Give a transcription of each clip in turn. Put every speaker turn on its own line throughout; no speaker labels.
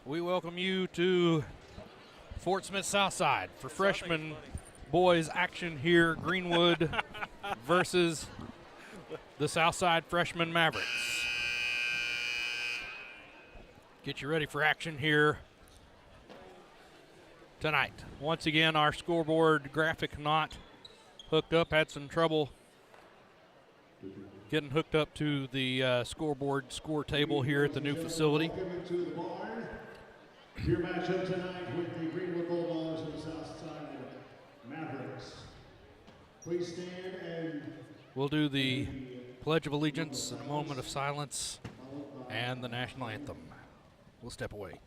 We welcome you to Fort Smith Southside for freshman boys action here. Greenwood versus the Southside Freshman Mavericks. Get you ready for action here tonight. Once again, our scoreboard graphic not hooked up. Had some trouble getting hooked up to the scoreboard score table here at the new facility.
Your matchup tonight with the Greenwood Bulldogs and the Southside Mavericks. Please stand and
we'll do the Pledge of Allegiance and a moment of silence and the national anthem. We'll step away.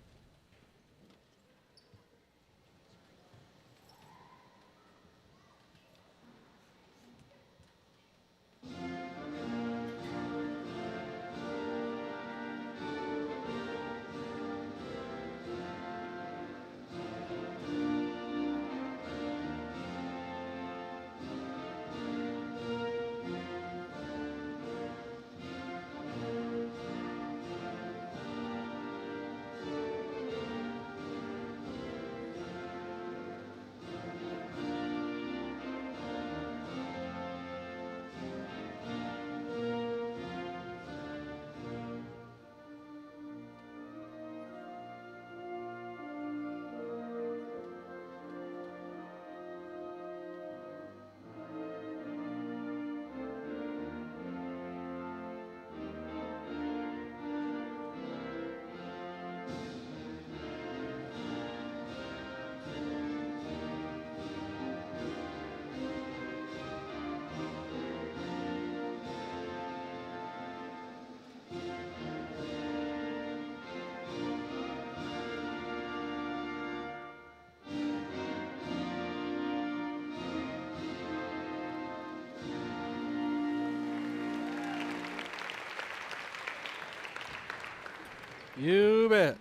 You bet.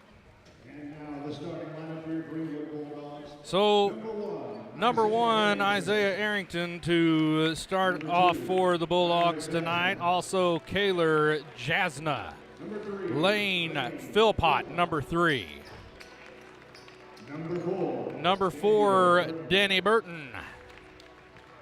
and now the starting lineup for your Greenwood Bulldogs.
So, number one, Isaiah Arrington to start off for the Bulldogs tonight. Also, Kaylor Jasna.
Number 3.
Lane Philpott, number 3.
Number 4.
Number 4, Danny Burton.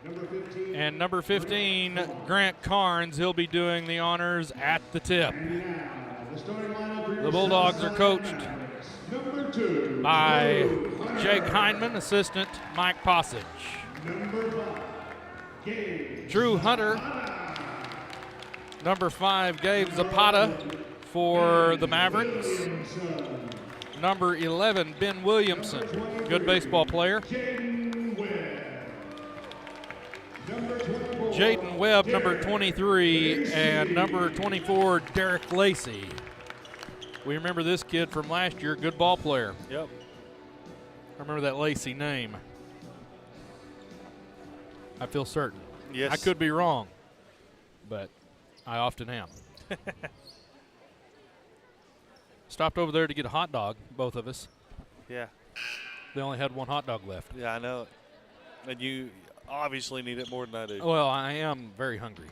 Number 15.
And number 15, Grant Carnes. He'll be doing the honors at the tip.
And now the starting lineup for your
The Bulldogs are
Southside
coached
Mavericks. Number 2.
by
Hunter.
Jake Heinman, assistant Mike Possige.
Number 5. Gabe
Drew Hunter. Number 5, Gabe Zapata for the Mavericks.
Williamson.
Number 11, Ben Williamson, good baseball player.
Jaden Webb. Number 24.
Jaden Webb, number 23, and number 24, Derek Lacey. We remember this kid from last year, good ball player.
Yep.
I remember that Lacey name. I feel certain.
Yes.
I could be wrong, but I often am. Stopped over there to get a hot dog, both of us.
Yeah.
They only had one hot dog left.
Yeah, I know it. And you obviously need it more than I do.
Well, I am very hungry.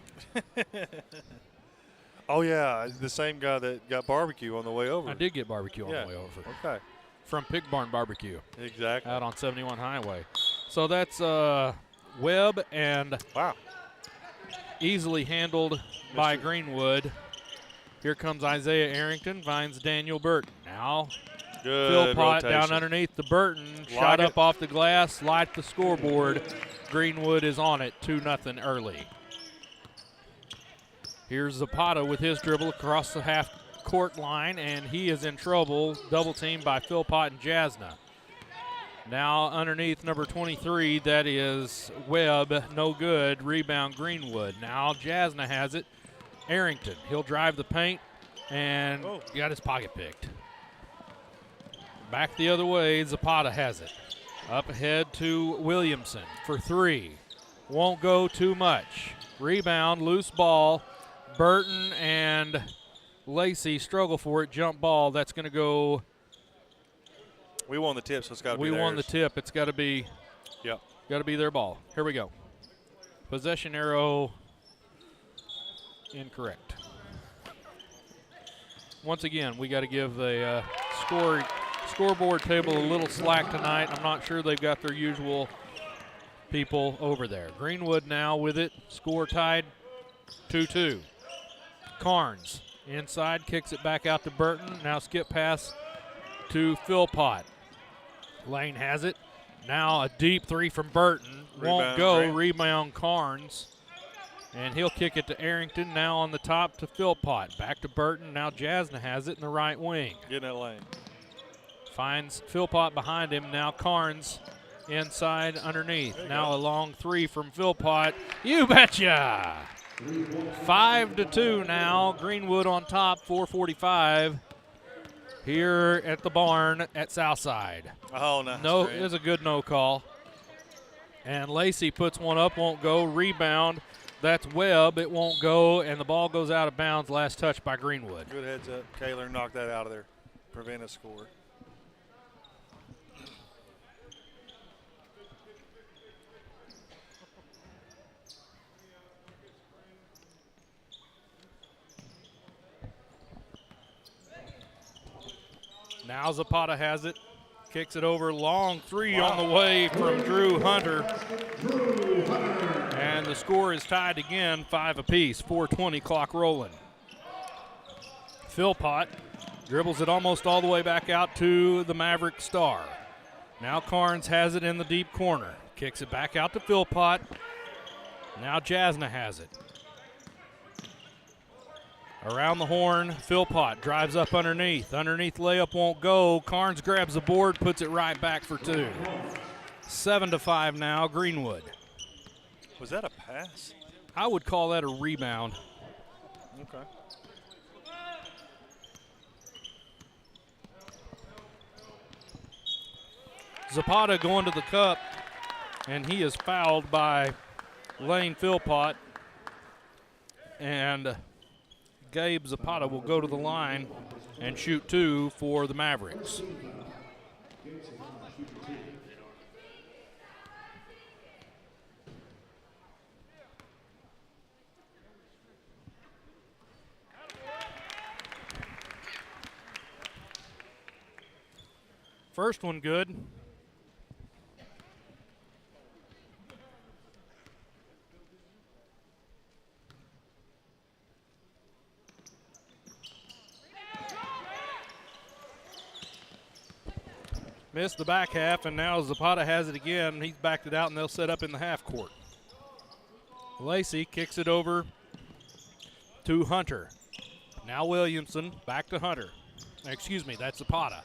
Oh, yeah. The same guy that got barbecue on the way over.
I did get barbecue on
Yeah.
the way over
Okay.
from Pig Barn Barbecue
Exactly.
out on 71 Highway. So that's Webb, and
Wow.
easily handled by Greenwood. Here comes Isaiah Arrington, finds Daniel Burton. Now
Good
Philpott
rotation.
down underneath the Burton, shot
it.
up off the glass, light the scoreboard. Greenwood is on it, 2-0 early. Here's Zapata with his dribble across the half-court line, and he is in trouble, double-teamed by Philpott and Jasna. Now underneath number 23, that is Webb, no good, rebound Greenwood. Now Jasna has it, Arrington, he'll drive the paint, and got his pocket picked. Back the other way, Zapata has it. Up ahead to Williamson for 3. Won't go too much. Rebound, loose ball. Burton and Lacey struggle for it. Jump ball. That's going to go.
We won the tip, so it's got to be
We won the
theirs.
tip. It's got to be.
Yep.
Got to be their ball. Here we go. Possession arrow incorrect. Once again, we got to give the scoreboard table a little slack tonight. I'm not sure they've got their usual people over there. Greenwood now with it. Score tied 2-2. Carnes inside, kicks it back out to Burton. Now skip pass to Philpott. Lane has it. Now a deep three from Burton. Won't go.
Right.
Rebound Carnes. And he'll kick it to Arrington. Now on the top to Philpott. Back to Burton. Now Jasna has it in the right wing.
Get in that lane.
Finds Philpott behind him. Now Carnes inside underneath. Now a long three from Philpott. You betcha! 5-2 now. Greenwood on top, 4:45 here at the barn at Southside.
Oh, nice.
No, it was a good no call. And Lacey puts one up, won't go. Rebound. That's Webb. It won't go, and the ball goes out of bounds. Last touch by Greenwood.
Good heads up. Kaler knocked that out of there. Prevent a score.
Now Zapata has it. Kicks it over. Long three on the way from Drew Hunter. And the score is tied again, 5 apiece. 4:20 clock rolling. Philpott dribbles it almost all the way back out to the Maverick star. Now Carnes has it in the deep corner. Kicks it back out to Philpott. Now Jasna has it. Around the horn, Philpott drives up underneath. Underneath layup won't go. Carnes grabs the board, puts it right back for 2. 7-5 now, Greenwood.
Was that a pass?
I would call that a rebound.
Okay.
Zapata going to the cup, and he is fouled by Lane Philpott. And Gabe Zapata will go to the line and shoot 2 for the Mavericks. First one good. Missed the back half, and now Zapata has it again. He's backed it out, and they'll set up in the half court. Lacey kicks it over to Hunter. Now Williamson back to Hunter. Excuse me, that's Zapata.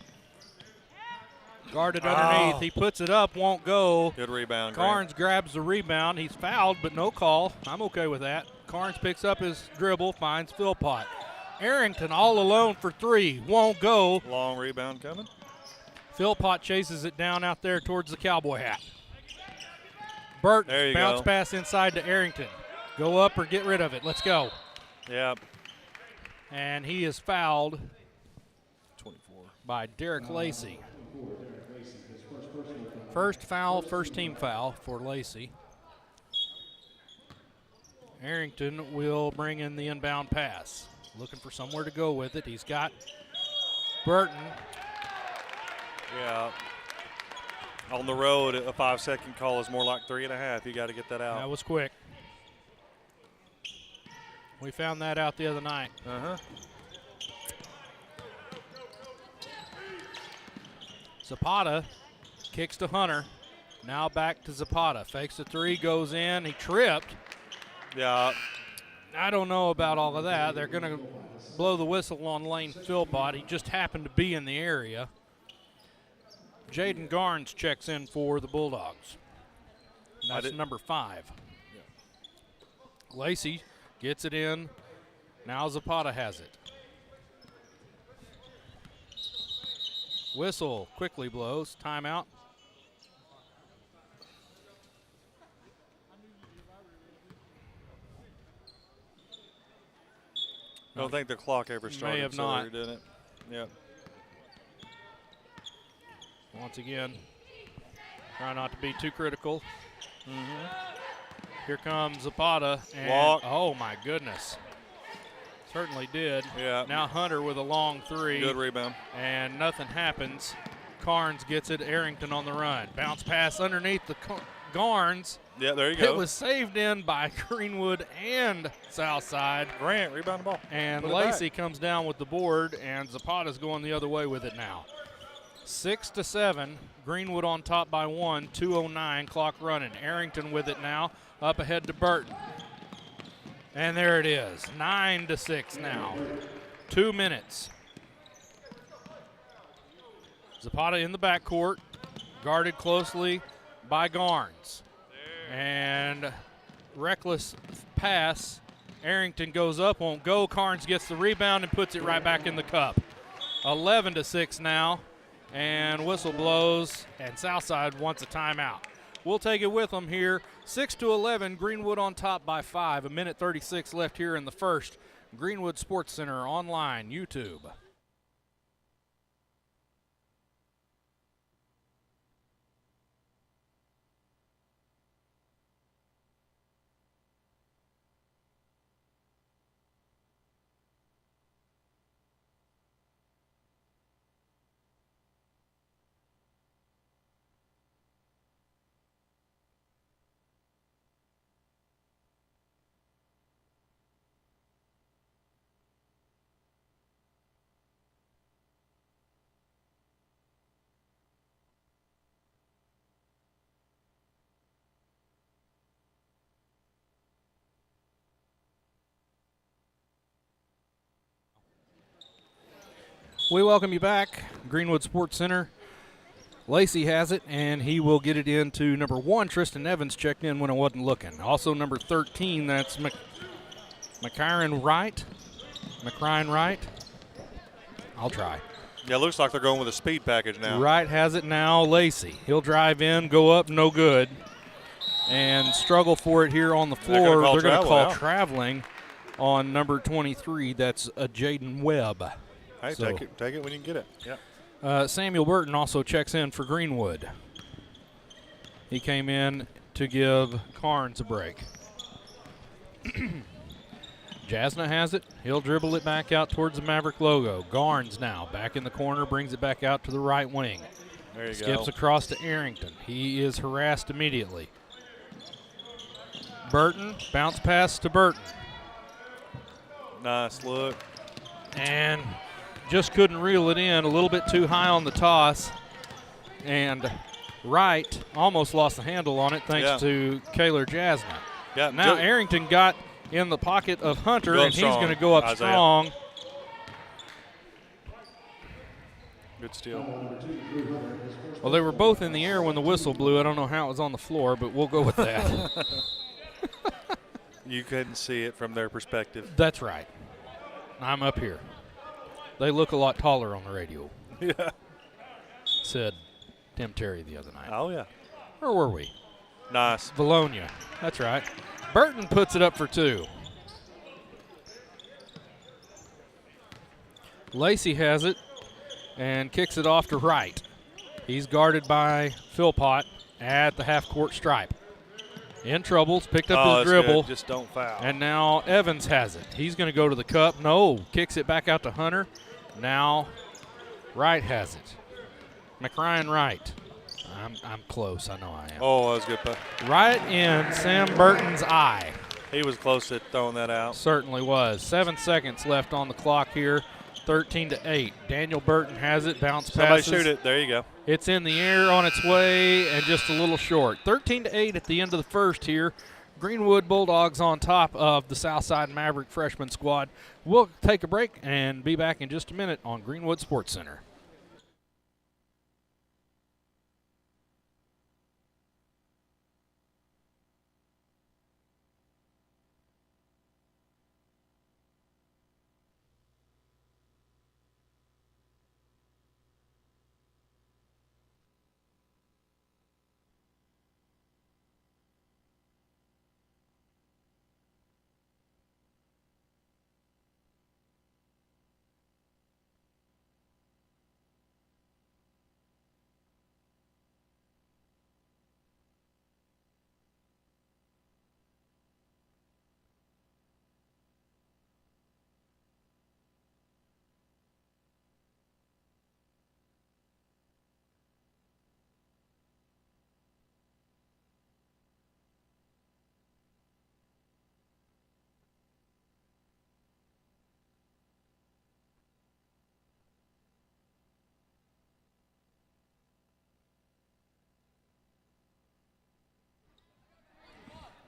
Guarded underneath. He puts it up, won't go.
Good rebound.
Carnes grabs the rebound. He's fouled, but no call. I'm okay with that. Carnes picks up his dribble, finds Philpott. Arrington all alone for 3. Won't go.
Long rebound coming.
Philpott chases it down out there towards the cowboy hat. Burton, bounce pass inside to Arrington. Go up or get rid of it. Let's go.
Yep.
And he is fouled
24
by Derek Lacey. First foul, first team foul for Lacey. Arrington will bring in the inbound pass. Looking for somewhere to go with it. He's got Burton.
Yeah. On the road, a 5-second call is more like 3.5. You got to get that out.
That was quick. We found that out the other night.
Uh-huh.
Zapata kicks to Hunter. Now back to Zapata. Fakes the 3, goes in. He tripped.
Yeah.
I don't know about all of that. They're going to blow the whistle on Lane Philpott. He just happened to be in the area. Jaden Garnes checks in for the Bulldogs. That's number 5. Yeah. Lacey gets it in. Now Zapata has it. Whistle quickly blows. Timeout.
I don't think the clock ever started.
May have not.
Didn't it? Yep.
Once again, try not to be too critical. Here comes Zapata. And
walk.
Oh, my goodness. Certainly did.
Yeah.
Now Hunter with a long 3.
Good rebound.
And nothing happens. Carnes gets it. Arrington on the run. Bounce pass underneath the Garnes.
Yeah, there you go.
It was saved in by Greenwood and Southside.
Grant, rebound the ball.
And
Put it
Lacey
back.
comes down with the board, and Zapata's going the other way with it now. 6-7. Greenwood on top by 1. 2:09 clock running. Arrington with it now. Up ahead to Burton. And there it is. 9-6 now. 2 minutes. Zapata in the backcourt, guarded closely by Garnes. And reckless pass. Arrington goes up, won't go. Carnes gets the rebound and puts it right back in the cup. 11-6 now. And whistle blows, and Southside wants a timeout. We'll take it with them here. 6-11, Greenwood on top by 5. 1:36 left here in the first. Greenwood Sports Center online, YouTube. We welcome you back, Greenwood Sports Center. Lacey has it, and he will get it into number 1. Tristan Evans checked in when I wasn't looking. Also number 13, that's McCryan Wright. I'll try.
Yeah, it looks like they're going with a speed package now.
Wright has it now. Lacey. He'll drive in, go up, no good. And struggle for it here on the floor. They're going to call traveling on number 23. That's Jaden Webb.
Hey,
So,
take it when you can get it. Yeah.
Samuel Burton also checks in for Greenwood. He came in to give Carnes a break. Jasna has it. He'll dribble it back out towards the Maverick logo. Garnes now back in the corner, brings it back out to the right wing.
There you
Skips
go.
across to Arrington. He is harassed immediately. Burton, bounce pass to Burton.
Nice look.
And just couldn't reel it in, a little bit too high on the toss. And Wright almost lost the handle on it thanks to Kaylor Jasna.
Yeah,
Now Arrington got in the pocket of Hunter, and he's going to go up strong.
Good steal.
Well, they were both in the air when the whistle blew. I don't know how it was on the floor, but we'll go with that.
You couldn't see it from their perspective.
That's right. I'm up here. They look a lot taller on the radio.
Yeah.
Said Tim Terry the other night.
Oh, yeah.
Where were we?
Nice.
Bologna. That's right. Burton puts it up for 2. Lacey has it and kicks it off to Wright. He's guarded by Philpott at the half-court stripe. In trouble, picked up his dribble.
Good. Just don't foul.
And now Evans has it. He's going to go to the cup. No, kicks it back out to Hunter. Now Wright has it. McRyan Wright. I'm close. I know I am.
Oh, that was good.
Right in Sam Burton's eye.
He was close to throwing that out.
Certainly was. 7 seconds left on the clock here. 13-8. Daniel Burton has it. Bounce passes.
Somebody shoot it. There you go.
It's in the air on its way and just a little short. 13-8 at the end of the first here. Greenwood Bulldogs on top of the Southside Maverick freshman squad. We'll take a break and be back in just a minute on Greenwood Sports Center.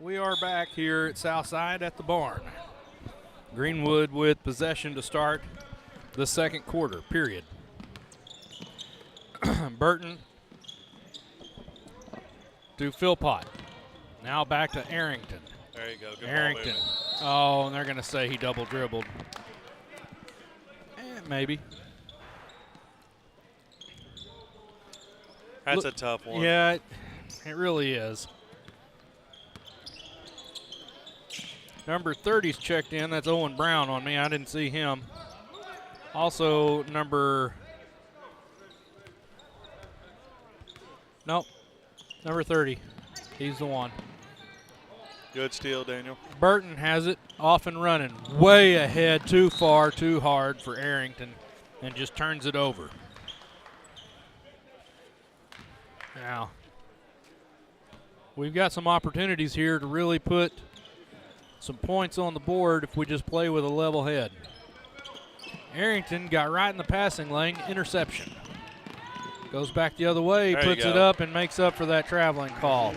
We are back here at Southside at the barn. Greenwood with possession to start the second quarter, period. Burton to Philpott. Now back to Arrington.
There you go. Good
Arrington.
ball
Oh, and they're going to say he double dribbled. Maybe.
That's a tough one.
Yeah, it really is. Number 30's checked in. That's Owen Brown on me. I didn't see him. Also, number 30. He's the one.
Good steal, Daniel.
Burton has it off and running. Way ahead, too far, too hard for Arrington, and just turns it over. Now, we've got some opportunities here to really put some points on the board if we just play with a level head. Arrington got right in the passing lane, interception. Goes back the other way,
There
puts it up, and makes up for that traveling call.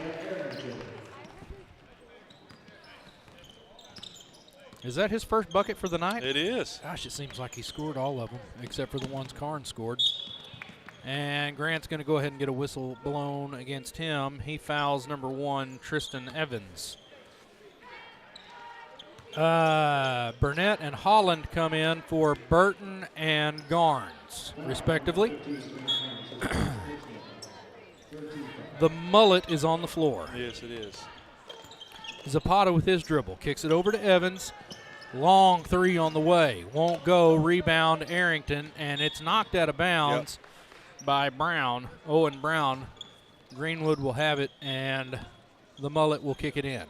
Is that his first bucket for the night?
It is.
Gosh, it seems like he scored all of them, except for the ones Karn scored. And Grant's going to go ahead and get a whistle blown against him. He fouls number 1, Tristan Evans. Burnett and Holland come in for Burton and Garnes, respectively. The mullet is on the floor.
Yes, it is.
Zapata with his dribble. Kicks it over to Evans. Long three on the way. Won't go. Rebound Arrington, and it's knocked out of bounds by Brown. Owen Brown. Greenwood will have it, and the mullet will kick it in.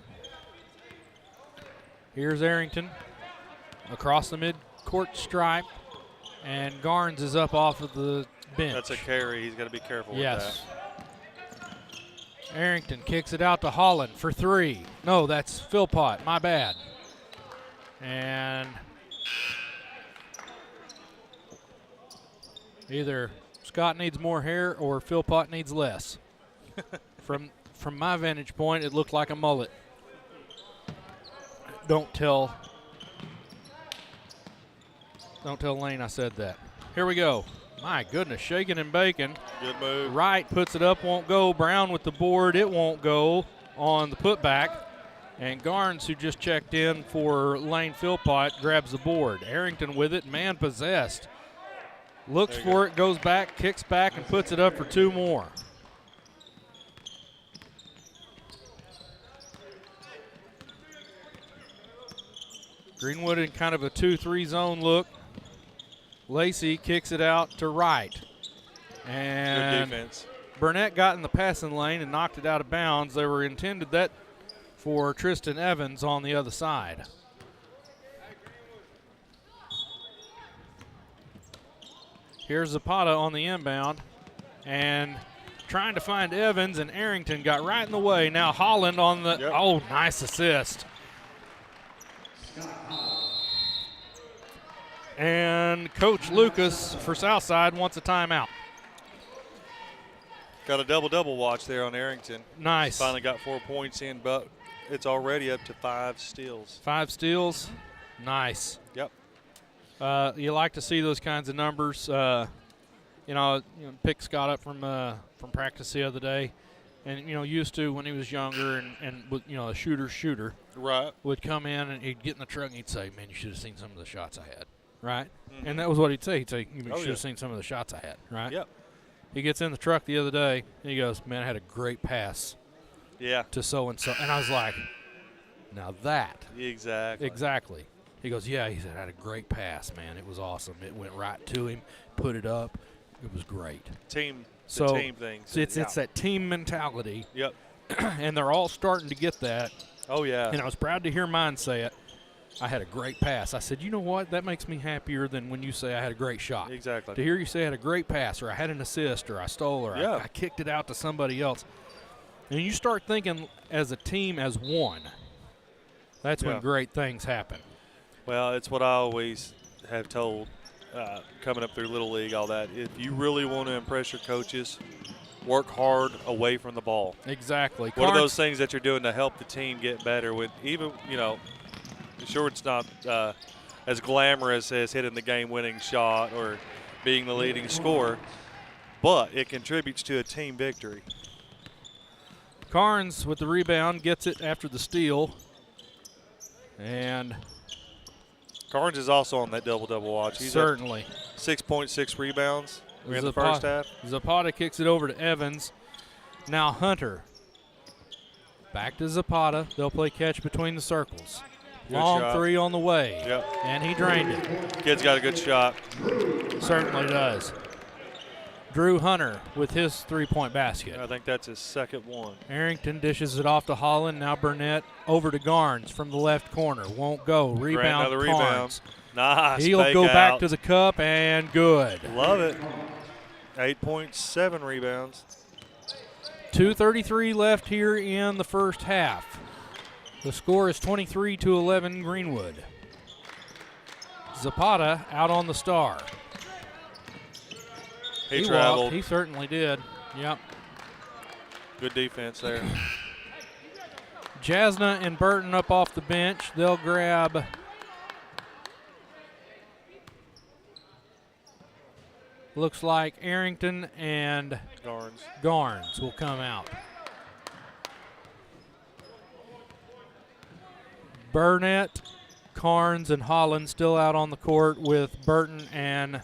Here's Arrington across the mid-court stripe, and Garnes is up off of the bench.
That's a carry. He's got to be careful with that.
Arrington kicks it out to Holland for 3. No, that's Philpott. My bad. And either Scott needs more hair or Philpott needs less. From my vantage point, it looked like a mullet. Don't tell Lane I said that. Here we go. My goodness, shaking and baking.
Good move.
Wright puts it up, won't go. Brown with the board, it won't go on the putback. And Garnes, who just checked in for Lane Philpott, grabs the board. Arrington with it, man possessed. Looks for it, goes back, kicks back, and puts it up for 2 more. Greenwood in kind of a 2-3 zone look. Lacey kicks it out to Wright. And
good defense.
Burnett got in the passing lane and knocked it out of bounds. They were intended that for Tristan Evans on the other side. Here's Zapata on the inbound and trying to find Evans, and Arrington got right in the way. Now Holland on the, oh, nice assist. And Coach Lucas for Southside wants a timeout.
Got a double-double watch there on Arrington.
Nice.
Finally got 4 points in, but it's already up to 5 steals.
5 steals. Nice.
Yep.
You like to see those kinds of numbers. Pick Scott up from practice the other day, and used to when he was younger and a shooter
Right.
would come in and he'd get in the truck and he'd say, "Man, you should have seen some of the shots I had." Right. Mm-hmm. And that was what he'd say. He'd say, "You should have seen some of the shots I had." Right.
Yep.
He gets in the truck the other day and he goes, "Man, I had a great pass."
Yeah.
To so and so, and I was like, "Now that."
Exactly.
He goes, "Yeah." He said, "I had a great pass, man. It was awesome. It went right to him, put it up. It was great."
Team thing.
It's that team mentality.
Yep.
And they're all starting to get that.
Oh, yeah.
And I was proud to hear mine say it. I had a great pass. I said, you know what? That makes me happier than when you say I had a great shot.
Exactly.
To hear you say I had a great pass, or I had an assist, or I stole, or I kicked it out to somebody else. And you start thinking as a team as one. That's when great things happen.
Well, it's what I always have told coming up through Little League, all that. If you really want to impress your coaches, work hard away from the ball.
Exactly.
What are those things that you're doing to help the team get better? With even, sure it's not as glamorous as hitting the game-winning shot or being the leading scorer, but it contributes to a team victory.
Carnes with the rebound, gets it after the steal. And
Carnes is also on that double-double watch. He's
certainly.
6.6 rebounds in the first half.
Zapata kicks it over to Evans. Now Hunter. Back to Zapata. They'll play catch between the circles.
Good
Long
shot.
three on the way.
Yep.
And he drained it.
Kid's got a good shot.
Certainly does. Drew Hunter with his three-point basket.
I think that's his second one.
Arrington dishes it off to Holland. Now Burnett over to Garnes from the left corner. Won't go. Rebound.
Another
Carnes.
Nice.
He'll go
fake
back
out.
to the cup and good.
Love it. 8.7 rebounds.
2:33 left here in the first half. The score is 23-11 Greenwood. Zapata out on the star.
He traveled.
Walked. He certainly did. Yep.
Good defense there.
Jasna and Burton up off the bench. They'll grab looks like Arrington and Garnes will come out. Burnett, Carnes, and Holland still out on the court with Burton and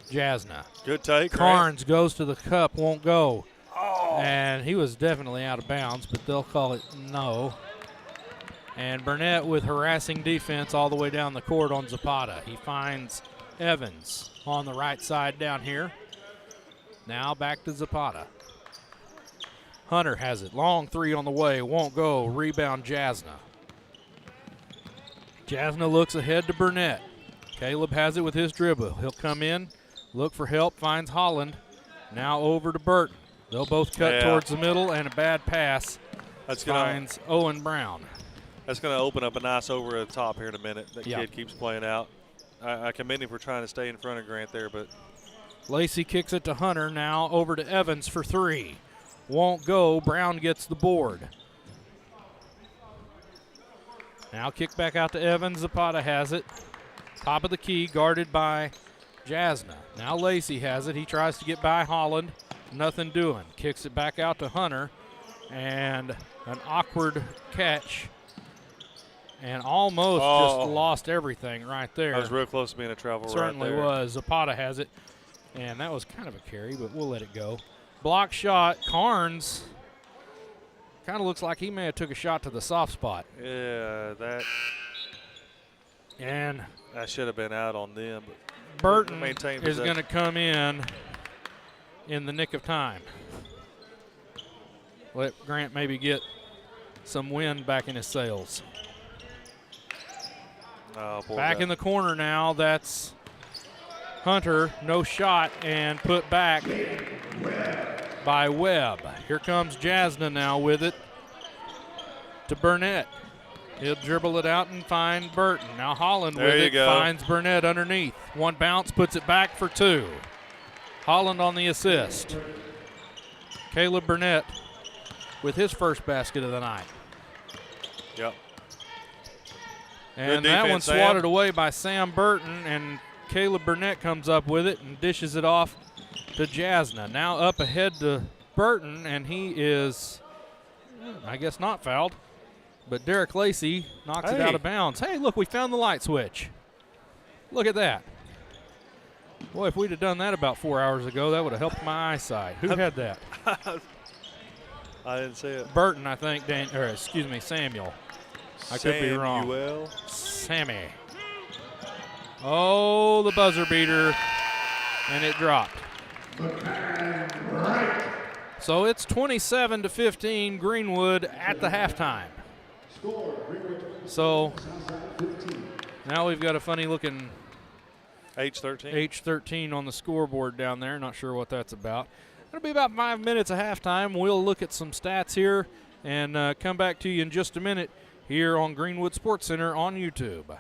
Jasna.
Good take.
Carnes goes to the cup, won't go. Oh. And he was definitely out of bounds, but they'll call it no. And Burnett with harassing defense all the way down the court on Zapata. He finds Evans on the right side down here. Now back to Zapata. Hunter has it. Long three on the way. Won't go. Rebound Jasna. Jasna looks ahead to Burnett. Caleb has it with his dribble. He'll come in, look for help, finds Holland. Now over to Burton. They'll both cut towards the middle, and a bad pass finds Owen Brown.
That's going to open up a nice over the top here in a minute. That kid keeps playing out. I commend him for trying to stay in front of Grant there, but
Lacey kicks it to Hunter. Now over to Evans for three. Won't go. Brown gets the board. Now kick back out to Evans. Zapata has it. Top of the key, guarded by Jasna. Now Lacey has it. He tries to get by Holland. Nothing doing. Kicks it back out to Hunter. And an awkward catch. And almost just lost everything right there.
I was real close to being a travel
Certainly
right there.
was. Zapata has it. And that was kind of a carry, but we'll let it go. Block shot. Carnes kind of looks like he may have took a shot to the soft spot.
Yeah, that should have been out on them. But
Burton is going to come in the nick of time. Let Grant maybe get some wind back in his sails. Back in the corner now. That's Hunter. No shot and put back by Webb. Here comes Jasna now with it to Burnett. He'll dribble it out and find Burton. Now Holland with it finds Burnett underneath. One bounce, puts it back for two. Holland on the assist. Caleb Burnett with his first basket of the night.
Yep.
And that one swatted away by Sam Burton, and Caleb Burnett comes up with it and dishes it off to Jasna. Now up ahead to Burton, and he is, I guess, not fouled. But Derek Lacey knocks it out of bounds. Hey, look, we found the light switch. Look at that. Boy, if we'd have done that about 4 hours ago, that would have helped my eyesight. Who had that?
I didn't see it.
Burton, I think. Samuel. I could be wrong. Sammy. Oh, the buzzer beater, and it dropped. So it's 27-15 Greenwood at the halftime. So now we've got a funny looking H13 on the scoreboard down there. Not sure what that's about. It'll be about 5 minutes of halftime. We'll look at some stats here and come back to you in just a minute here on Greenwood Sports Center on YouTube.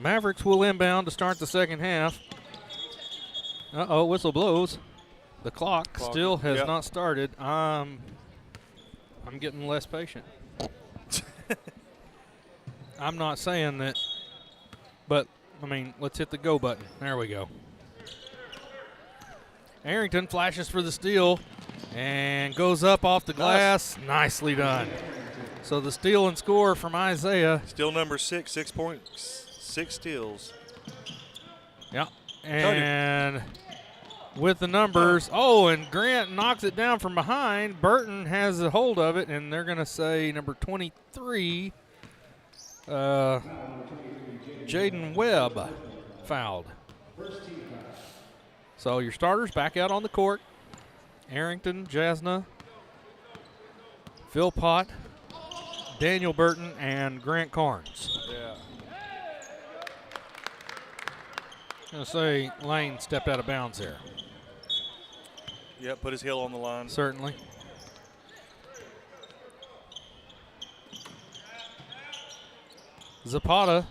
Mavericks will inbound to start the second half. Uh-oh, whistle blows. The clock still has not started. I'm getting less patient. I'm not saying that, but, I mean, let's hit the go button. There we go. Arrington flashes for the steal and goes up off the glass. Nicely done. So the steal and score from Isaiah.
Steal number 6, 6 points, 6 steals.
Yeah, and with the numbers, and Grant knocks it down from behind. Burton has a hold of it, and they're going to say number 23, Jaden Webb fouled. So your starters back out on the court. Arrington, Jasna, Philpott, Daniel Burton, and Grant Carnes.
Yeah.
I'm going to say Lane stepped out of bounds there.
Yep, put his heel on the line.
Certainly. Zapata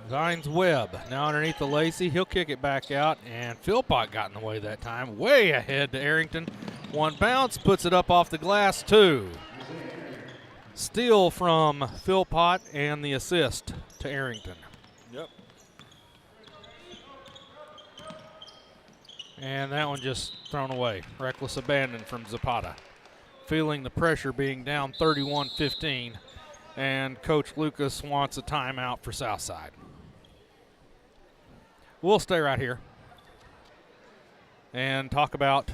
finds Webb. Now underneath the Lacey. He'll kick it back out, and Philpott got in the way that time. Way ahead to Arrington. One bounce, puts it up off the glass, 2. Steal from Philpott and the assist to Arrington.
Yep.
And that one just thrown away. Reckless abandon from Zapata. Feeling the pressure being down 31-15. And Coach Lucas wants a timeout for Southside. We'll stay right here and talk about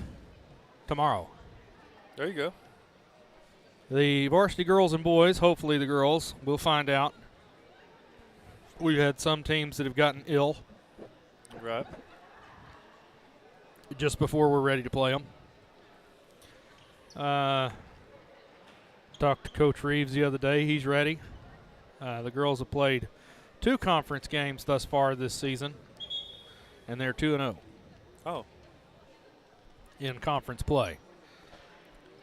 tomorrow.
There you go.
The varsity girls and boys, hopefully the girls, we'll find out. We've had some teams that have gotten ill.
Right.
Just before we're ready to play them. Talked to Coach Reeves the other day. He's ready. The girls have played 2 conference games thus far this season, and they're 2-0.
Oh.
In conference play.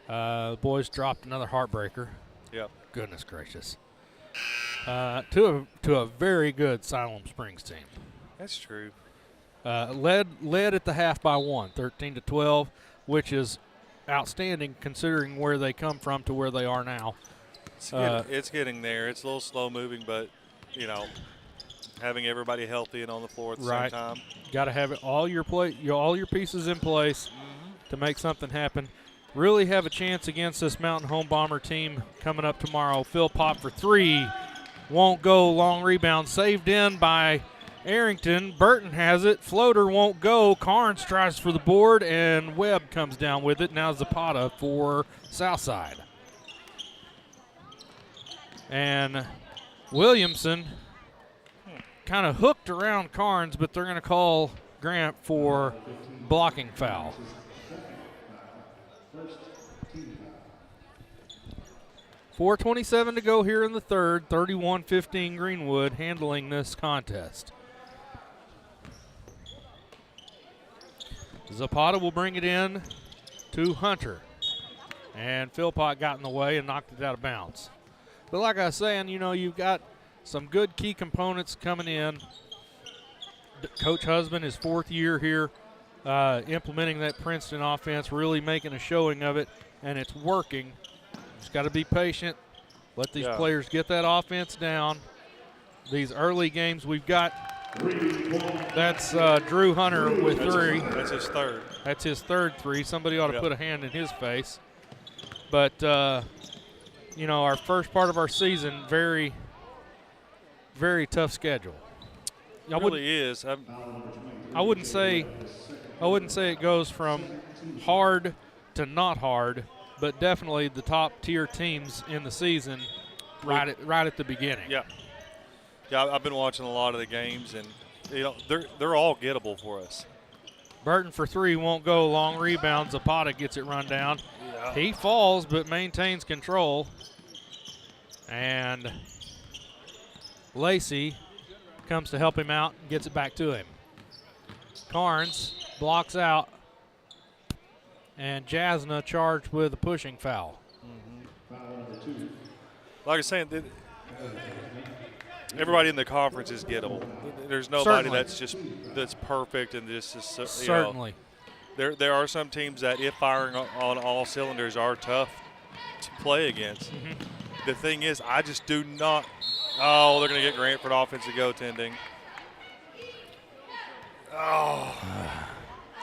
The boys dropped another heartbreaker.
Yep.
Goodness gracious. To a very good Siloam Springs team.
That's true.
Led at the half by 1, 13-12, which is outstanding considering where they come from to where they are now.
It's getting there. It's a little slow moving, but, you know, having everybody healthy and on the floor at the same time.
Got to have all your pieces in place to make something happen. Really have a chance against this Mountain Home Bomber team coming up tomorrow. Philpott for 3. Won't go. Long rebound saved in by Arrington. Burton has it. Floater won't go. Carnes tries for the board, and Webb comes down with it. Now Zapata for Southside. And Williamson kind of hooked around Carnes, but they're going to call Grant for blocking foul. 4:27 to go here in the third. 31-15 Greenwood handling this contest. Zapata will bring it in to Hunter. And Philpott got in the way and knocked it out of bounds. But like I was saying, you know, you've got some good key components coming in. Coach Husband, his 4th year here, implementing that Princeton offense, really making a showing of it, and it's working. Just got to be patient. Let these players get that offense down. These early games we've got, that's Drew Hunter with 3.
That's his 3rd.
That's his 3rd 3. Somebody ought to put a hand in his face. But, you know, our first part of our season, very, very tough schedule.
It really is.
I wouldn't say it goes from hard to not hard, but definitely the top tier teams in the season right at the beginning.
Yeah. Yeah, I've been watching a lot of the games, and you know they're all gettable for us.
Burton for 3 won't go. Long rebound. Zapata gets it run down. Yeah. He falls but maintains control. And Lacey comes to help him out and gets it back to him. Carnes blocks out. And Jasna charged with a pushing foul.
Like I was saying, everybody in the conference is gettable. There's nobody
Certainly.
that's perfect and just is,
Certainly.
There are some teams that, if firing on all cylinders, are tough to play against. The thing is, I just do not. Oh, they're going to get Grant for the offensive goaltending. Oh,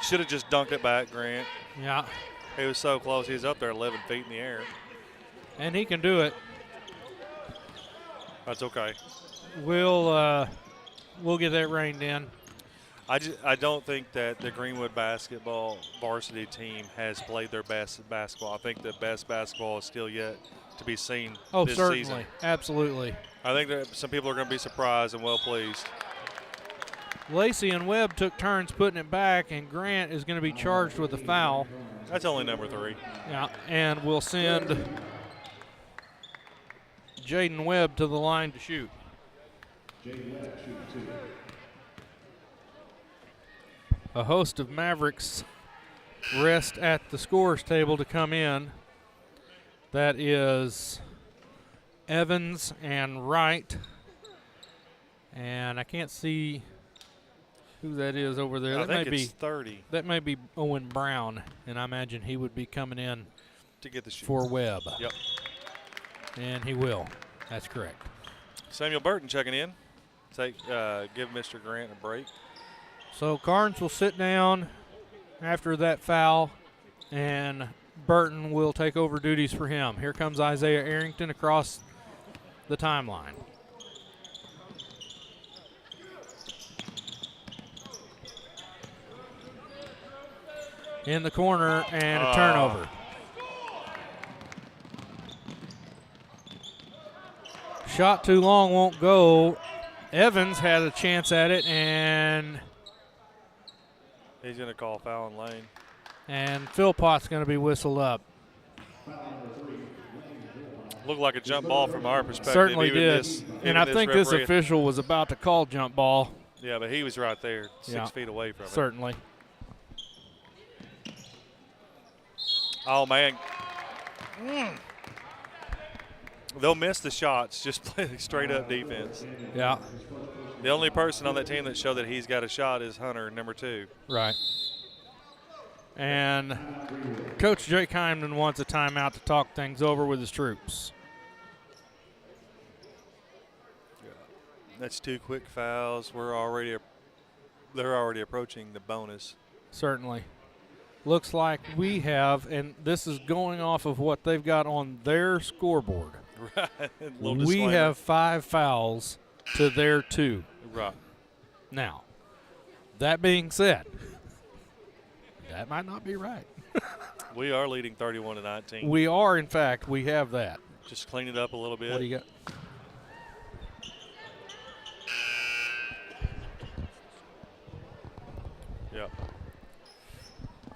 should have just dunked it back, Grant.
Yeah.
He was so close. He was up there 11 feet in the air.
And he can do it.
That's okay.
We'll get that reined in.
I don't think that the Greenwood basketball varsity team has played their best basketball. I think the best basketball is still yet to be seen this
certainly.
season.
Absolutely.
I think that some people are going to be surprised and well pleased.
Lacey and Webb took turns putting it back, and Grant is going to be charged with a foul.
That's only number 3.
Yeah, and we'll send Jaden Webb to the line to shoot. A host of Mavericks rest at the scores table to come in. That is Evans and Wright. And I can't see who that is over there.
I
That
think
may
it's
be
30
That may be Owen Brown, and I imagine he would be coming in
to get the shoot.
for Webb.
Yep.
And he will. That's correct.
Samuel Burton checking in. Give Mr. Grant a break.
So Carnes will sit down after that foul, and Burton will take over duties for him. Here comes Isaiah Arrington across the timeline. In the corner, and a turnover. Shot too long, won't go. Evans had a chance at it, and
he's going to call foul in lane.
And Philpott's going to be whistled up.
Looked like a jump ball from our perspective.
Certainly did. And I think this
referee,
official was about to call jump ball.
Yeah, but he was right there, 6 feet away from it.
Certainly.
Oh, man. They'll miss the shots, just play straight up defense.
Yeah.
The only person on that team that showed that he's got a shot is Hunter, number 2.
Right. And Coach Jake Hyman wants a timeout to talk things over with his troops.
That's 2 quick fouls. They're already approaching the bonus.
Certainly. Looks like we have, and this is going off of what they've got on their scoreboard.
Right.
We have 5 fouls to their 2.
Right.
Now, that being said, that might not be right.
We are leading 31-19.
We are, in fact. We have that.
Just clean it up a little bit.
What do you got?
Yep.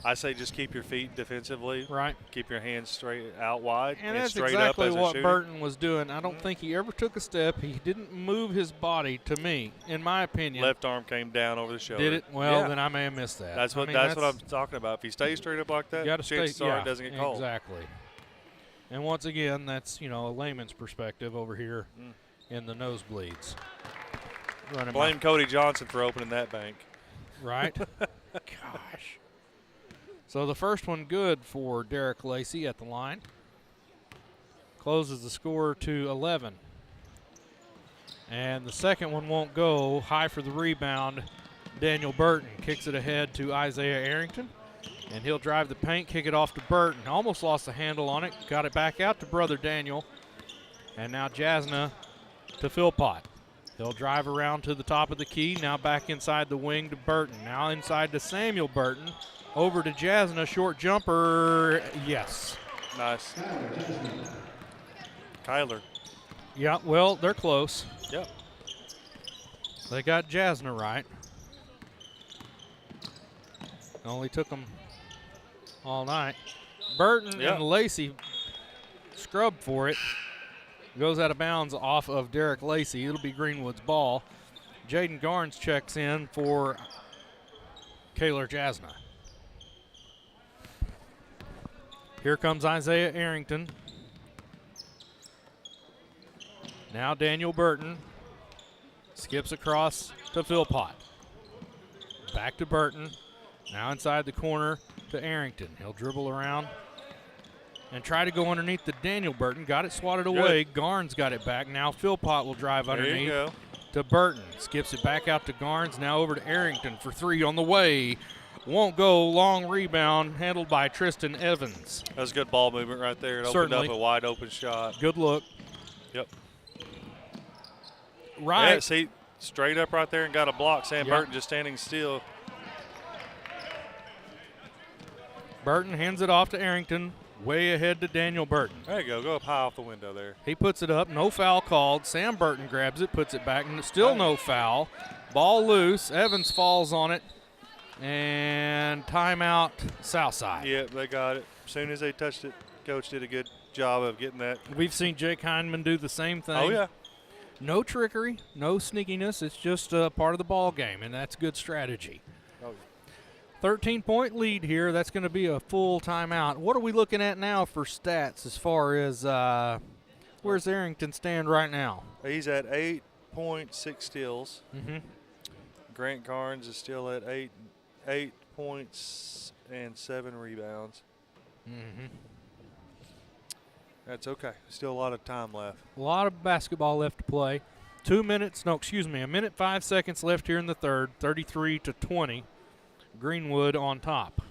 I say just keep your feet defensively.
Right.
Keep your hands straight out wide.
And that's
straight
exactly
up as
what
a
Burton was doing. I don't think he ever took a step. He didn't move his body, to me, in my opinion.
Left arm came down over the shoulder.
Did it? Well,
yeah.
then I may have missed that.
That's what I'm talking about. If he stays straight up like that, chances are it doesn't get called.
Exactly. And once again, that's, a layman's perspective over here in the nosebleeds.
Blame Cody Johnson for opening that bank.
Right? Gosh. So the first one good for Derek Lacey at the line. Closes the score to 11. And the second one won't go. High for the rebound. Daniel Burton kicks it ahead to Isaiah Arrington. And he'll drive the paint, kick it off to Burton. Almost lost the handle on it. Got it back out to brother Daniel. And now Jasna to Philpott. He'll drive around to the top of the key. Now back inside the wing to Burton. Now inside to Samuel Burton. Over to Jasna, short jumper, yes.
Nice. Kyler.
Yeah, well, they're close.
Yep.
They got Jasna right. Only took them all night. Burton and Lacey scrubbed for it. Goes out of bounds off of Derek Lacey. It'll be Greenwood's ball. Jaden Garnes checks in for Kaylor Jasna. Here comes Isaiah Arrington. Now Daniel Burton. Skips across to Philpott. Back to Burton. Now inside the corner to Arrington. He'll dribble around and try to go underneath to Daniel Burton. Got it swatted away. Garnes got it back. Now Philpott will drive underneath to Burton. Skips it back out to Garnes. Now over to Arrington for three on the way. Won't go. Long rebound handled by Tristan Evans.
That was good ball movement right there. It
Certainly.
opened up a wide open shot.
Good look.
Yep.
Right.
Yeah, see, straight up right there and got a block. Sam Burton just standing still.
Burton hands it off to Arrington. Way ahead to Daniel Burton.
There you go. Go up high off the window there.
He puts it up. No foul called. Sam Burton grabs it, puts it back, and still no foul. Ball loose. Evans falls on it. And timeout, Southside.
Yep, they got it. As soon as they touched it, Coach did a good job of getting that.
We've seen Jake Heineman do the same thing.
Oh, yeah.
No trickery, no sneakiness. It's just a part of the ball game, and that's good strategy.
Oh,
13-point lead here. That's going to be a full timeout. What are we looking at now for stats as far as where's Arrington stand right now?
He's at 8.6 steals.
Mm-hmm.
Grant Garnes is still at 8 points and 7 rebounds.
Mm-hmm.
That's okay. Still a lot of time left.
A lot of basketball left to play. A minute 5 seconds left here in the third. 33-20. Greenwood on top.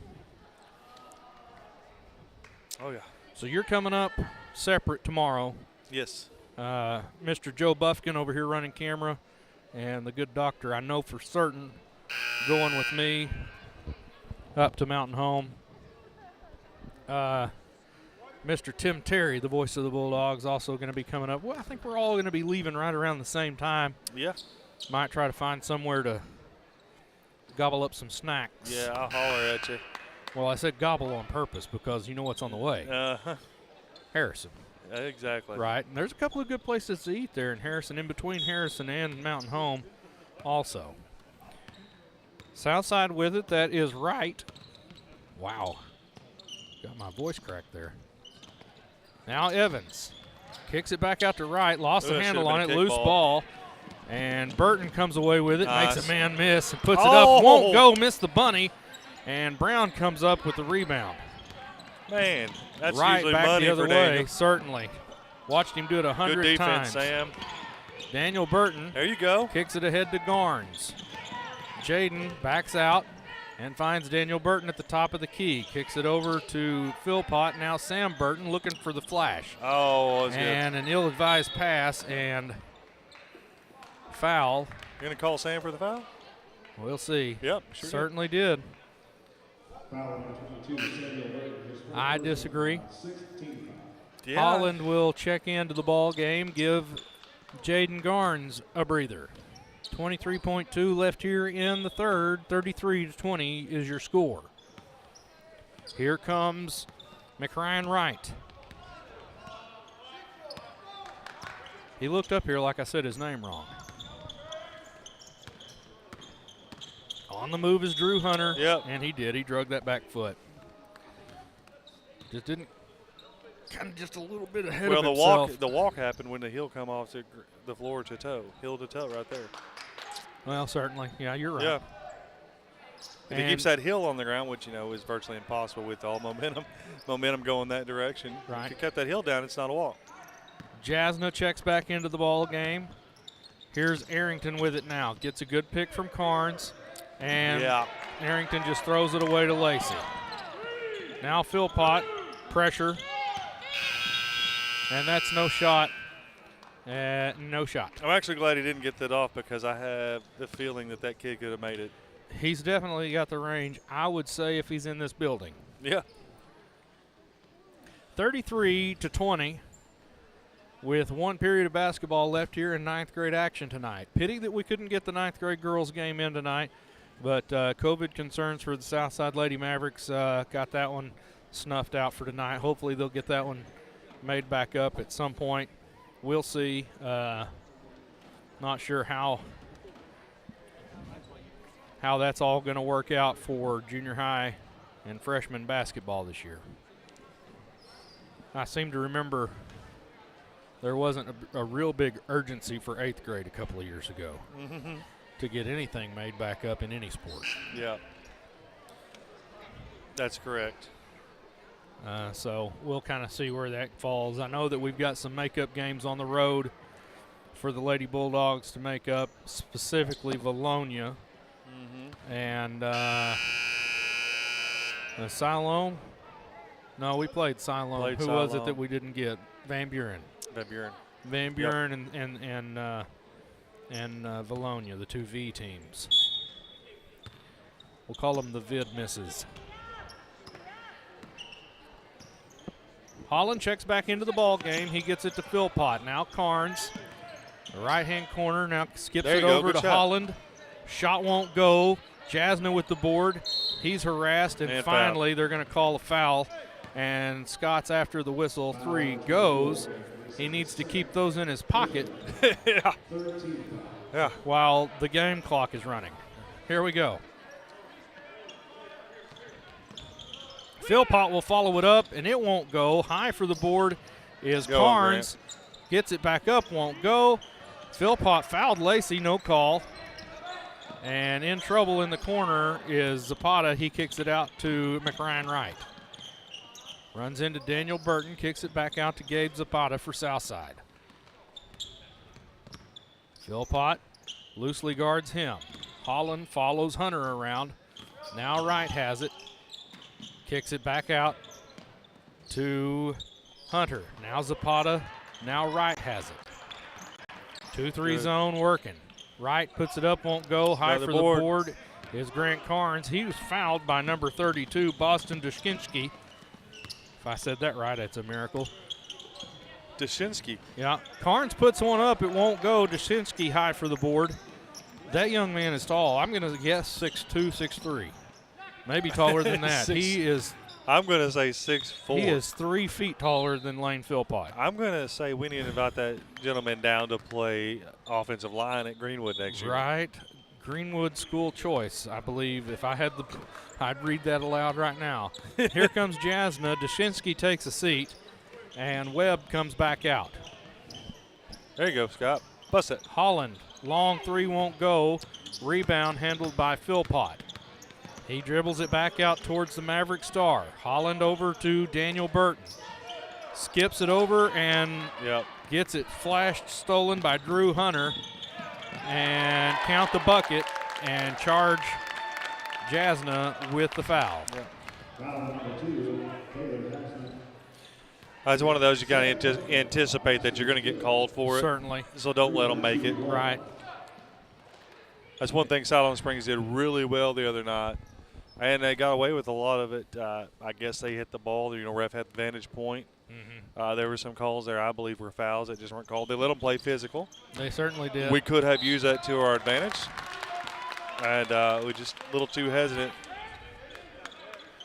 Oh, yeah.
So you're coming up separate tomorrow.
Yes.
Mr. Joe Buffkin over here running camera, and the good doctor, I know for certain, going with me up to Mountain Home. Mr. Tim Terry, the voice of the Bulldogs, also going to be coming up. Well, I think we're all going to be leaving right around the same time.
Yeah.
Might try to find somewhere to gobble up some snacks.
Yeah, I'll holler at you.
Well, I said gobble on purpose because you know what's on the way. Harrison.
Exactly.
Right, and there's a couple of good places to eat there in Harrison, in between Harrison and Mountain Home also. Southside with it, that is right. Wow, got my voice cracked there. Now Evans kicks it back out to right, lost the handle on it, loose ball. And Burton comes away with it, makes a man miss, and puts it up. Won't go, missed the bunny. And Brown comes up with the rebound.
Man, that's
right
usually
back
money
the other
for
way,
Daniel.
Certainly. Watched him do it 100
Good
times.
defense, Sam.
Daniel Burton.
There you go.
Kicks it ahead to Garnes. Jaden backs out and finds Daniel Burton at the top of the key. Kicks it over to Philpott. Now Sam Burton looking for the flash.
Oh, that's
and
good.
An ill-advised pass and foul.
You going to call Sam for the foul?
We'll see.
Yep, sure.
Certainly did.
Foul number 22, Samuel Burton, his first
I
personal
disagree.
foul, 16 foul.
Yeah.
Holland will check into the ball game, give Jaden Garnes a breather. 23.2 left here in the third. 33-20 is your score. Here comes McRyan Wright. He looked up here like I said his name wrong. On the move is Drew Hunter.
Yep.
And he did. He drug that back foot. Just didn't, kind of just a little bit ahead of himself.
The walk happened when the heel come off the floor to toe, heel to toe right there.
Well, certainly. Yeah, you're right.
Yeah. If he
And-
keeps that heel on the ground, which, is virtually impossible with all momentum going that direction.
Right.
If you kept that heel down, it's not a walk.
Jasna checks back into the ball game. Here's Arrington with it now. Gets a good pick from Carnes. And Arrington just throws it away to Lacey. Now Philpott, pressure. And that's no shot. No shot.
I'm actually glad he didn't get that off because I have the feeling that kid could have made it.
He's definitely got the range, I would say, if he's in this building.
Yeah.
33-20 with one period of basketball left here in ninth grade action tonight. Pity that we couldn't get the ninth grade girls game in tonight, but COVID concerns for the Southside Lady Mavericks got that one snuffed out for tonight. Hopefully they'll get that one made back up at some point. We'll see. Not sure how that's all going to work out for junior high and freshman basketball this year. I seem to remember there wasn't a real big urgency for 8th grade a couple of years ago to get anything made back up in any sport.
Yeah. That's correct.
So we'll kind of see where that falls. I know that we've got some makeup games on the road for the Lady Bulldogs to make up, specifically Valonia and Siloam. No, we played Siloam. Who was it that we didn't get? Van Buren. Van Buren and Valonia, the 2 V teams. We'll call them the Vid Misses. Holland checks back into the ball game. He gets it to Philpott. Now Carnes, the right-hand corner, now skips it over to Holland. Shot won't go. Jasna with the board. He's harassed, and finally they're going to call a foul. And Scott's after the whistle. 3 goes. He needs to keep those in his pocket while the game clock is running. Here we go. Philpott will follow it up, and it won't go. High for the board is Carnes. Gets it back up, won't go. Philpott fouled Lacey, no call. And in trouble in the corner is Zapata. He kicks it out to McRyan Wright. Runs into Daniel Burton, kicks it back out to Gabe Zapata for Southside. Philpott loosely guards him. Holland follows Hunter around. Now Wright has it. Kicks it back out to Hunter. Now Zapata. Now Wright has it. 2-3 zone working. Wright puts it up, won't go. High for the board is Grant Carnes. He was fouled by number 32, Boston Dushinsky. If I said that right, that's a miracle.
Dushinsky.
Yeah. Carnes puts one up. It won't go. Dushinsky high for the board. That young man is tall. I'm going to guess 6'2", 6'3". Maybe taller than that.
I'm going to say 6'4".
He is 3 feet taller than Lane Philpott.
I'm going to say we need to invite that gentleman down to play offensive line at Greenwood next year.
Right. Greenwood school choice, I believe. If I had I'd read that aloud right now. Here comes Jasna. Dushinsky takes a seat, and Webb comes back out.
There you go, Scott. Bust it.
Holland, long 3 won't go. Rebound handled by Philpott. He dribbles it back out towards the Maverick star. Holland over to Daniel Burton. Skips it over and gets it flashed, stolen by Drew Hunter. And count the bucket and charge Jasna with the foul.
It's one of those you got to anticipate that you're going to get called for it.
Certainly.
So don't let them make it.
Right.
That's one thing Siloam Springs did really well the other night. And they got away with a lot of it. I guess they hit the ball. Ref had the vantage point. There were some calls there I believe were fouls that just weren't called. They let them play physical.
They certainly did.
We could have used that to our advantage. And we just a little too hesitant.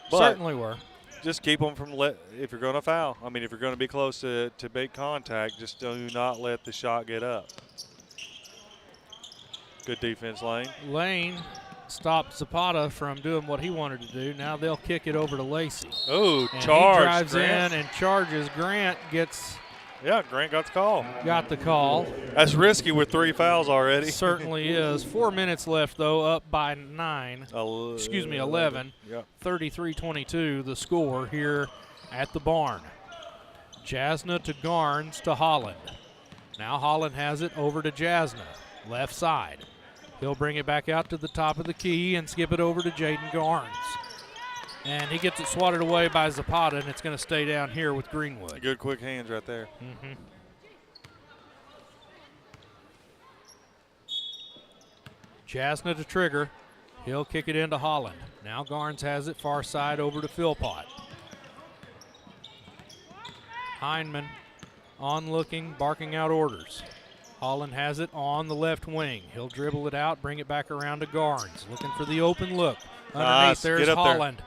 But
certainly were.
Just keep them from if you're going to foul. I mean, if you're going to be close to make contact, just do not let the shot get up. Good defense, Lane.
Lane stopped Zapata from doing what he wanted to do. Now they'll kick it over to Lacey.
Oh, charge.
He drives Grant in and charges. Grant gets.
Yeah, Grant got the call.
Got the call.
That's risky with 3 fouls already.
Certainly is. 4 minutes left, though, up by 11.
Yep.
33-22 the score here at the barn. Jasna to Garnes to Holland. Now Holland has it over to Jasna, left side. He'll bring it back out to the top of the key and skip it over to Jaden Garnes. And he gets it swatted away by Zapata, and it's going to stay down here with Greenwood.
Good quick hands right there.
Jasna to Trigger. He'll kick it into Holland. Now Garnes has it far side over to Philpott. Hindman on looking, barking out orders. Holland has it on the left wing. He'll dribble it out, bring it back around to Garnes. Looking for the open look. Underneath, there's Holland.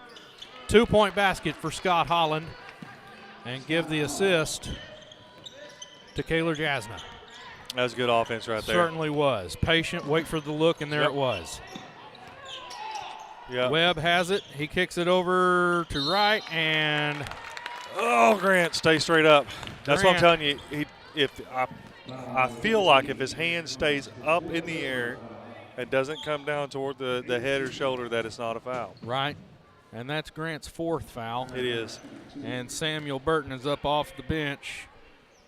2-point basket for Scott Holland. And give the assist to Kaylor Jasna.
That was good offense right there.
Certainly was. Patient, wait for the look, and there it was. Webb has it. He kicks it over to Wright, and
Grant, stay straight up. That's what I'm telling you. if I feel like if his hand stays up in the air and doesn't come down toward the head or shoulder, that it's not a foul.
Right. And that's Grant's 4th foul.
It is.
And Samuel Burton is up off the bench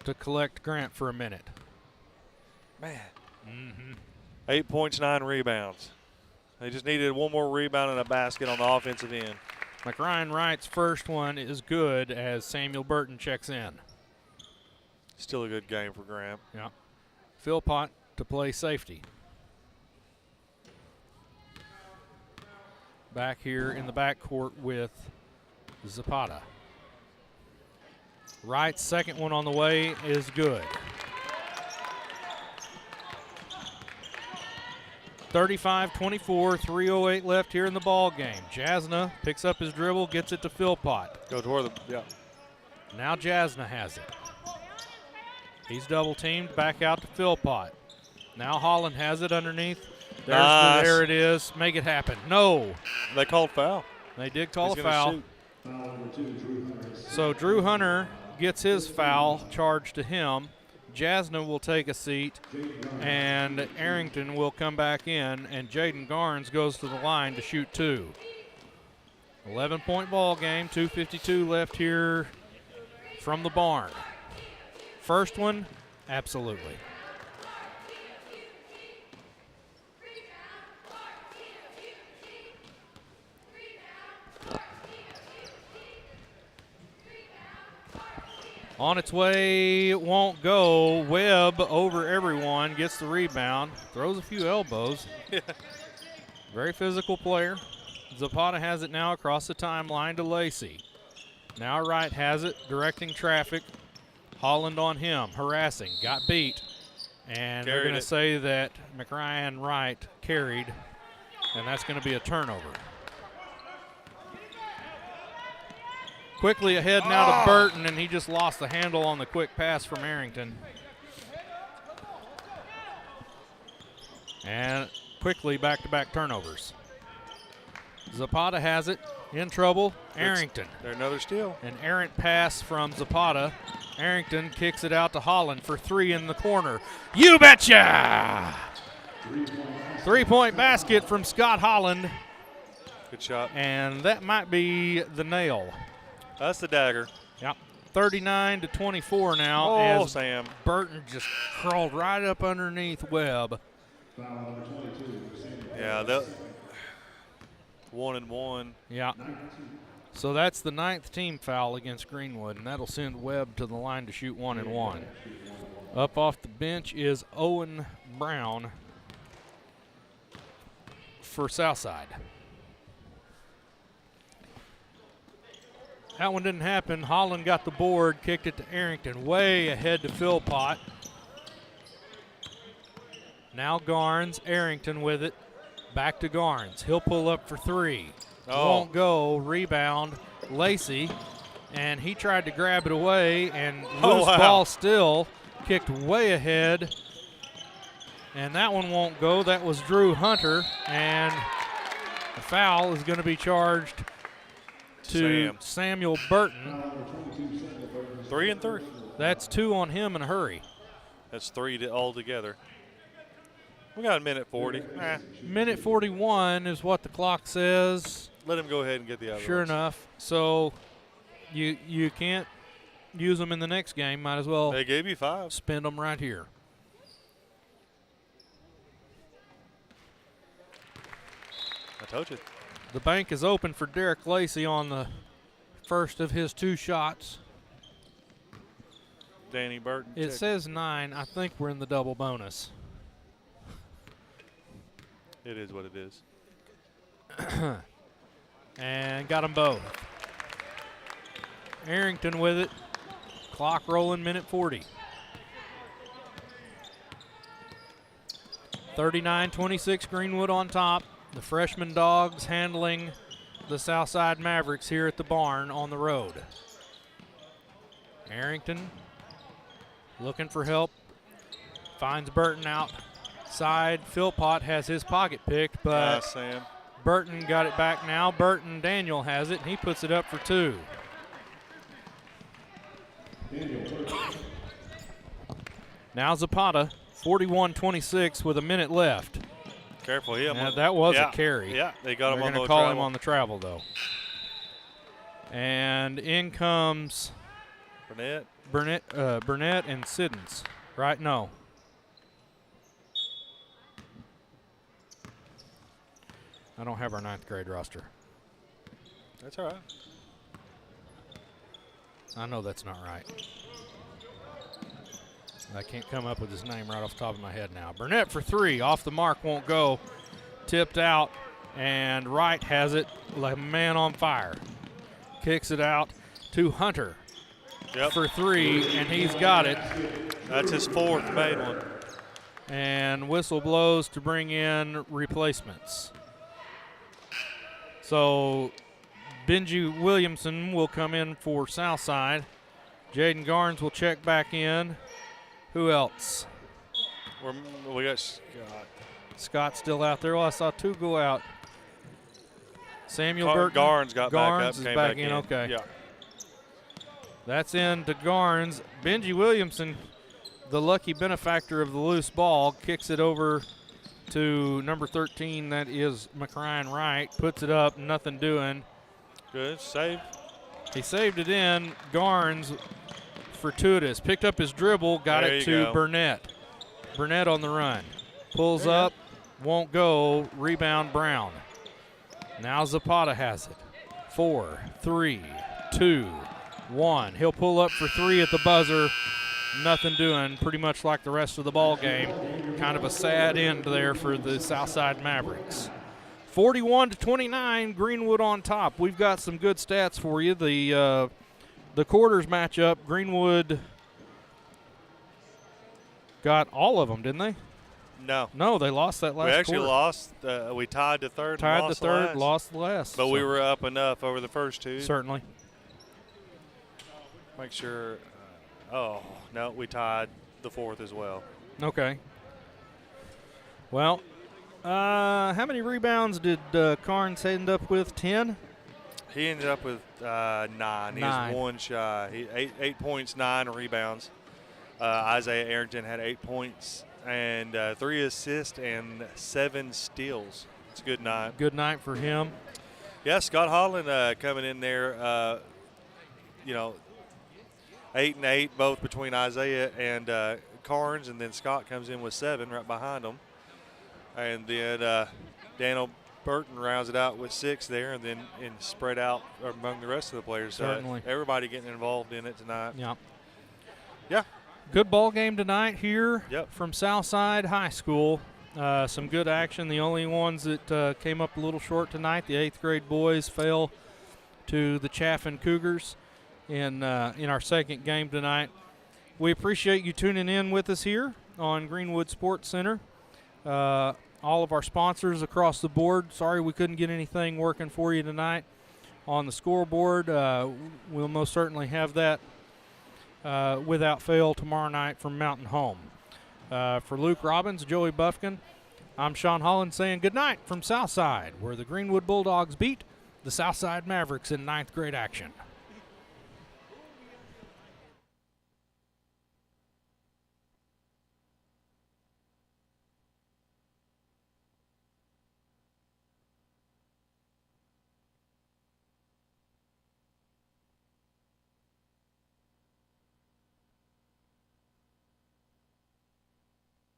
to collect Grant for a minute.
Man. 8 points, 9 rebounds. They just needed one more rebound and a basket on the offensive end.
McRyan Wright's first one is good as Samuel Burton checks in.
Still a good game for Grant.
Yeah. Philpott to play safety. Back here in the backcourt with Zapata. Wright's second one on the way is good. 35-24, 3:08 left here in the ball game. Jasna picks up his dribble, gets it to Philpott.
Go toward the, yeah.
Now Jasna has it. He's double teamed, back out to Philpott. Now Holland has it underneath. There it is. Make it happen. No.
They called foul.
They did call
He's
a foul.
shoot.
So Drew Hunter gets his foul charged to him. Jasna will take a seat, and Arrington will come back in, and Jaden Garnes goes to the line to shoot 2. 11-point ball game, 2:52 left here from the barn. First one, absolutely. On its way, it won't go. Webb over everyone, gets the rebound, throws a few elbows. Very physical player. Zapata has it now across the timeline to Lacey. Now Wright has it, directing traffic. Holland on him, harassing, got beat. And they're going to say that McRyan Wright carried, and that's going to be a turnover. Quickly ahead now to Burton, and he just lost the handle on the quick pass from Arrington. And quickly back-to-back turnovers. Zapata has it, in trouble, Arrington.
There's another steal.
An errant pass from Zapata. Arrington kicks it out to Holland for 3 in the corner. You betcha! 3-point basket from Scott Holland.
Good shot.
And that might be the nail.
That's the dagger.
Yep. 39-24 now.
Oh,
as
Sam.
Burton just crawled right up underneath Webb.
Yeah, that 1-and-1.
Yeah. So that's the 9th team foul against Greenwood, and that'll send Webb to the line to shoot 1-and-1. Up off the bench is Owen Brown for Southside. That one didn't happen. Holland got the board, kicked it to Arrington, way ahead to Philpott. Now Garnes, Arrington with it. Back to Garnes. He'll pull up for 3. Won't go. Rebound, Lacey. And he tried to grab it away, and loose ball still. Kicked way ahead. And that one won't go. That was Drew Hunter. And the foul is going to be charged to Samuel Burton.
3 and 3.
That's 2 on him in a hurry.
That's 3 altogether. We got a minute 40.
Minute 41 is what the clock says.
Let him go ahead and get the other
Sure
ones.
enough. So you can't use them in the next game. Might as well
They gave you 5.
spend them right here.
I told you.
The bank is open for Derek Lacey on the first of his 2 shots.
Danny Burton.
It says 9. I think we're in the double bonus.
It is what it is.
And got them both. Arrington with it. Clock rolling, minute 40. 39-26, Greenwood on top. The freshman Dogs handling the Southside Mavericks here at the barn on the road. Arrington looking for help. Finds Burton outside. Philpott has his pocket picked, but
Sam.
Burton got it back now. Burton Daniel has it, and he puts it up for 2. Now Zapata, 41-26 with a minute left.
Careful him.
Now, that was a carry.
Yeah, they got him
They're
on the
going to call
travel.
him on the travel, though. And in comes Burnett and Siddons. Right? No. I don't have our 9th grade roster.
That's all right.
I know that's not right. I can't come up with his name right off the top of my head now. Burnett for 3. Off the mark, won't go. Tipped out, and Wright has it like a man on fire. Kicks it out to Hunter for 3, and he's got it.
That's his 4th made one.
And whistle blows to bring in replacements. So Benji Williamson will come in for Southside. Jaden Garnes will check back in. Who else?
We got Scott.
Scott's still out there. Oh, I saw 2 go out. Samuel Burton.
Garnes got back up.
Garnes is
came
back in. Okay.
Yeah.
That's in to Garnes. Benji Williamson, the lucky benefactor of the loose ball, kicks it over to number 13. That is McRyan Wright. Puts it up. Nothing doing.
Good save.
He saved it in. Garnes, fortuitous. Picked up his dribble. Got
There
it
you
to
go.
Burnett. Burnett on the run. Pulls up. Won't go. Rebound Brown. Now Zapata has it. 4, 3, 2, 1. He'll pull up for 3 at the buzzer. Nothing doing, pretty much like the rest of the ball game. Kind of a sad end there for the Southside Mavericks. 41-29, Greenwood on top. We've got some good stats for you. The quarters matchup, Greenwood got all of them, didn't they?
No,
they lost that last quarter.
we actually lost. We tied the third.
Tied
and
the
lost
third,
last.
lost the last.
But
so
we were up enough over the first 2.
certainly.
Make sure. Oh no, we tied the 4th as well.
Okay. Well, how many rebounds did Carnes end up with? 10?
He ended up with 9. He was 1 shy. He 8 points, 9 rebounds. Isaiah Arrington had 8 points and 3 assists and 7 steals. It's a good night.
Good night for him.
Yeah, Scott Holland coming in there. 8 and 8, both between Isaiah and Carnes, and then Scott comes in with 7 right behind him. And then Daniel Burton rounds it out with 6 there, and then spread out among the rest of the players.
Certainly.
Everybody getting involved in it tonight.
Yeah.
Yeah.
Good ball game tonight here
Yep.
from Southside High School. Some good action. The only ones that came up a little short tonight, the 8th grade boys fell to the Chaffin Cougars in our second game tonight. We appreciate you tuning in with us here on Greenwood Sports Center. All of our sponsors across the board. Sorry we couldn't get anything working for you tonight on the scoreboard. We'll most certainly have that without fail tomorrow night from Mountain Home. For Luke Robbins, Joey Buffkin, I'm Sean Holland saying good night from Southside, where the Greenwood Bulldogs beat the Southside Mavericks in 9th grade action.